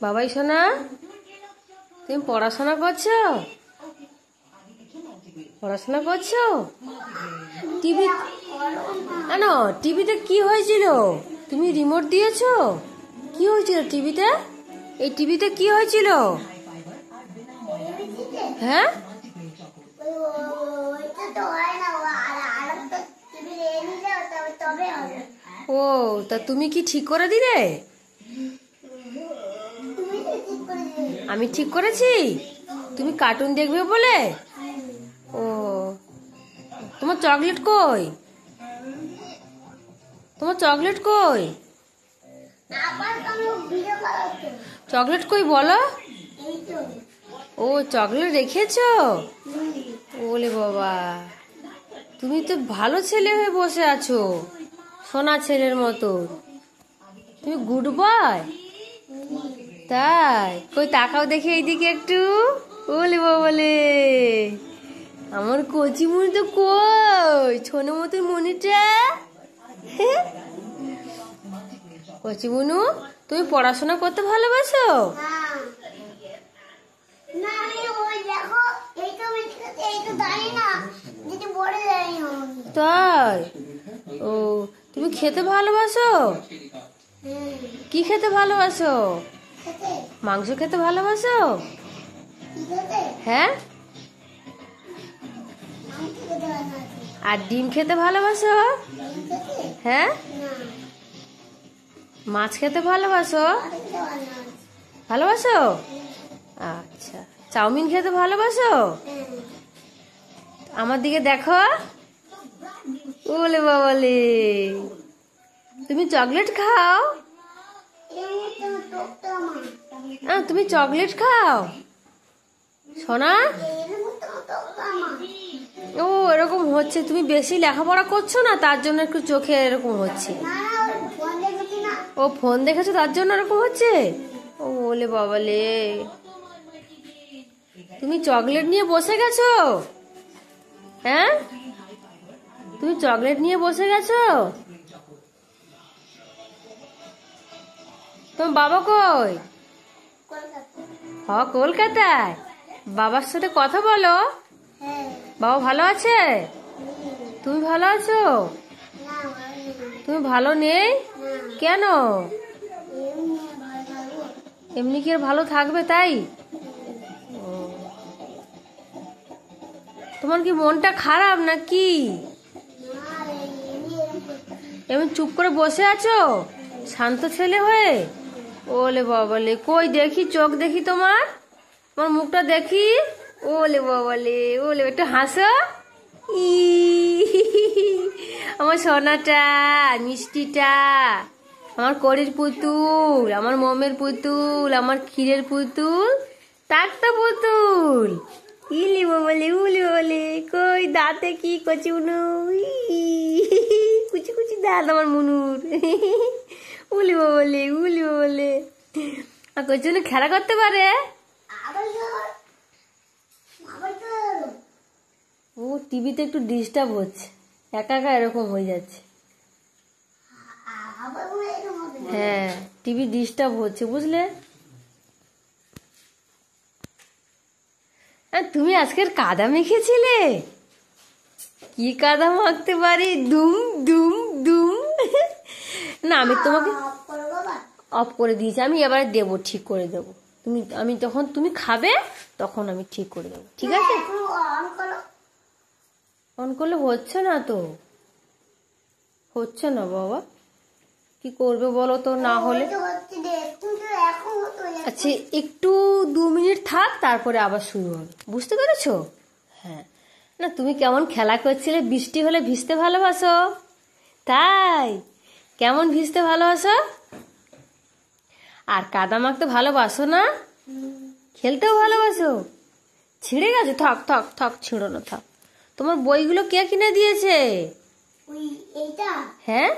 বাবাই সোনা, তুমি পড়াশোনা করছো? পড়াশোনা করছো? টিভি কেন? টিভিতে কি হয়েছিল? তুমি রিমোট দিয়েছো? কি হয়েছিল টিভিতে? এই টিভিতে কি হয়েছিল? হ্যাঁ, ও তা তুমি কি ঠিক করে দিলে? আমি ঠিক করেছি? তুমি কার্টুন দেখবে বলে? ও, তোমার চকলেট কই? তোমার চকলেট কই? চকলেট কই বলো? ও, চকলেট রেখেছো? ওলে বাবা, তুমি তো ভালো ছেলে হয়ে বসে আছো, সোনা ছেলের মতো। তুমি গুড বয়। তাই? কই তাকাও দেখে এইদিকে একটু। ওলে বাবালে, আমার কচি মনি তো কই, ছোট মতো মনিটা। কচি মনু, তুমি পড়াশোনা করতে ভালোবাসো? তাই? ও, তুমি খেতে ভালোবাসো? কি খেতে ভালোবাসো? মাংস খেতে ভালোবাসো? হ্যাঁ, আর ডিম খেতে ভালোবাসো? হ্যাঁ, মাছ খেতে ভালোবাসো? ভালোবাসো? আচ্ছা, চাউমিন খেতে ভালোবাসো? আমার দিকে দেখো। ওলে বাবালে, তুমি চকলেট খাও? তুমি চকলেট খাও সোনা? ও, এরকম হচ্ছে, তুমি বেশি লেখাপড়া করছো না, তার জন্য একটু চোখে এরকম হচ্ছে। ও, ফোন দেখেছো তার জন্য এরকম হচ্ছে? ও ওলে বাবালে, তুমি চকলেট নিয়ে বসে গেছো? হ্যাঁ, তুমি চকলেট নিয়ে বসে গেছো? তোমার বাবা কই? কলকাতায়। বাবার সাথে কথা বলো। বাবা ভালো আছে? তুমি ভালো আছো? তুমি ভালো নেই কেন? এমনি কি আর ভালো থাকবে তাই? তোমার কি মনটা খারাপ নাকি? এমনি চুপ করে বসে আছো শান্ত ছেলে হয়ে? ওলে বাবালে, কই দেখি, চোখ দেখি তোমার মুখটা দেখি। ওলে বাবালে, ওলে, একটু হাসো। ই আমার সোনাটা, মিষ্টিটা, আমার কড়ির পুতুল, আমার মোমের পুতুল, আমার ক্ষীরের পুতুল, টাকটা পুতুল। ইলি বাবালে, উলি বাবালে, কই দাঁতে কি কচি উনু, কুচি কুচি দাঁত আমার মুনুর। উলি বাবালে, উলি বাবালে, আর কচি উনু খেলা করতে পারে। ও, টিভিতে একটু ডিস্টার্ব হচ্ছে, একা একা এরকম হয়ে যাচ্ছে। হ্যাঁ, টিভি ডিস্টার্ব হচ্ছে, বুঝলে? তুমি আজকের কাদা মেখেছিলে? কি কাদা মাখতে পারি, দুম দুম দুম। না, আমি তোমাকে অফ করে দিয়েছি, আমি এবারে দেবো, ঠিক করে দেবো। আমি তখন তুমি খাবে, তখন আমি ঠিক করে দেবো, ঠিক আছে? অন করলে হচ্ছে না তো, হচ্ছে না বাবা, কি করবে বলো তো, না হলে। আচ্ছা, একটু 2 মিনিট থাক, তারপরে আবার শুরু হবে, বুঝতে পেরেছো? হ্যাঁ। না, তুমি কেমন খেলা করছিলে, বৃষ্টি হলে ভিজতে ভালোবাসো? তাই? কেমন ভিজতে ভালোবাসো? আর কাদা মাখতে ভালোবাসো না? খেলতেও ভালোবাসো? ছিঁড়ে গেছে? থাক থাক থাক, ছিঁড়ো না, থাক। তোমার বইগুলো কে কিনে দিয়েছে? হ্যাঁ,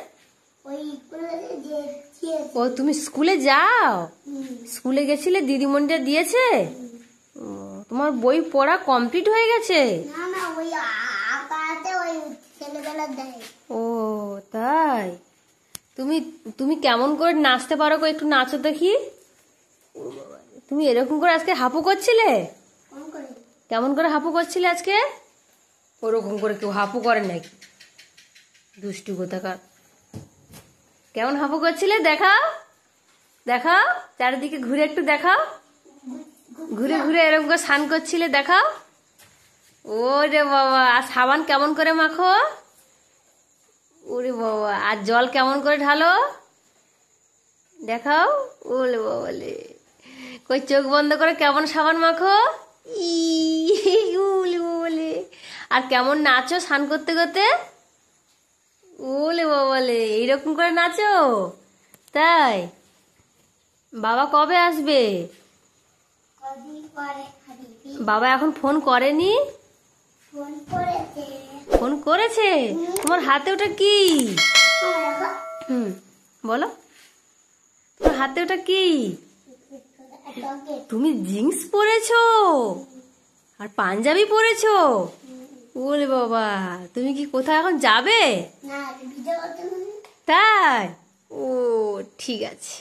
ও, তুমি স্কুলে যাও? স্কুলে গেছিলে, দিদিমণিটা দিয়েছে? তোমার বই পড়া কমপ্লিট হয়ে গেছে? ও তাই? তুমি তুমি কেমন করে নাচতে পারো, একটু নাচো দেখি। তুমি এরকম করে আজকে হাপু করছিলে? কেমন করে হাপু করছিলে আজকে? ওরকম করে কেউ হাপু করে নাকি? দুষ্টু কোথাকার। কেমন হাপু করছিলে দেখাও, দেখাও, চারিদিকে ঘুরে একটু দেখাও, ঘুরে ঘুরে এরকম করে স্নান করছিলে দেখাও। ওরে বাবা, আর সাবান কেমন করে মাখো? ওরে বাবা, আর জল কেমন করে ঢালো দেখাও। ওলে বাবালে, কই চোখ বন্ধ করে কেমন সাবান মাখো? ওলে বাবালে, আর কেমন নাচো স্নান করতে করতে? ওলে বাবালে, এইরকম করে নাচো? তাই? বাবা কবে আসবে? বাবা এখন ফোন করেনি? ফোন করেছে? তোমার হাতে ওটা কি? বলো, তোমার হাতে ওটা কি? তুমি জিন্স পরেছো আর পাঞ্জাবি পরেছো? ওরে বাবা, তুমি কি কোথাও এখন যাবে? তাই? ও ঠিক আছে,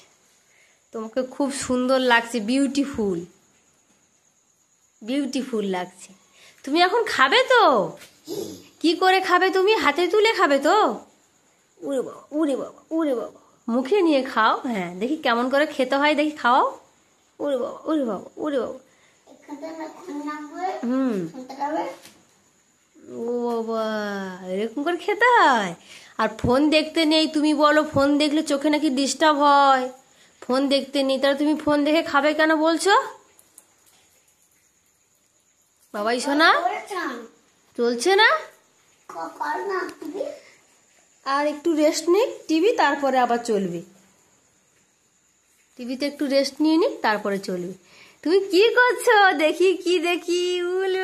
তোমাকে খুব সুন্দর লাগছে, বিউটিফুল, বিউটিফুল লাগছে। তুমি এখন খাবে তো? কি করে খাবে তুমি? হাতে তুলে খাবে তো? উরে বাবা, উরে বাবা, উরে বাবা, মুখে নিয়ে খাও। হ্যাঁ, দেখি কেমন করে খেতে হয়, দেখি খাও। উরে বাবা, উরে বাবা, উরে বাবা। ও বাবা, এরকম করে খেতে হয়? আর ফোন দেখতে নেই, তুমি বলো ফোন দেখলে চোখে নাকি ডিস্টার্ব হয়। ফোন দেখতে নেই, তাহলে তুমি ফোন দেখে খাবে কেন বলছো? বাবাই শোনা চলছে না? আর একটু রেস্ট নিক টিভি, তারপরে আবার চলবে। টিভিতে একটু রেস্ট নিয়ে নিক, তারপরে চলবে। তুমি কি করছো? দেখি কি দেখি? উলে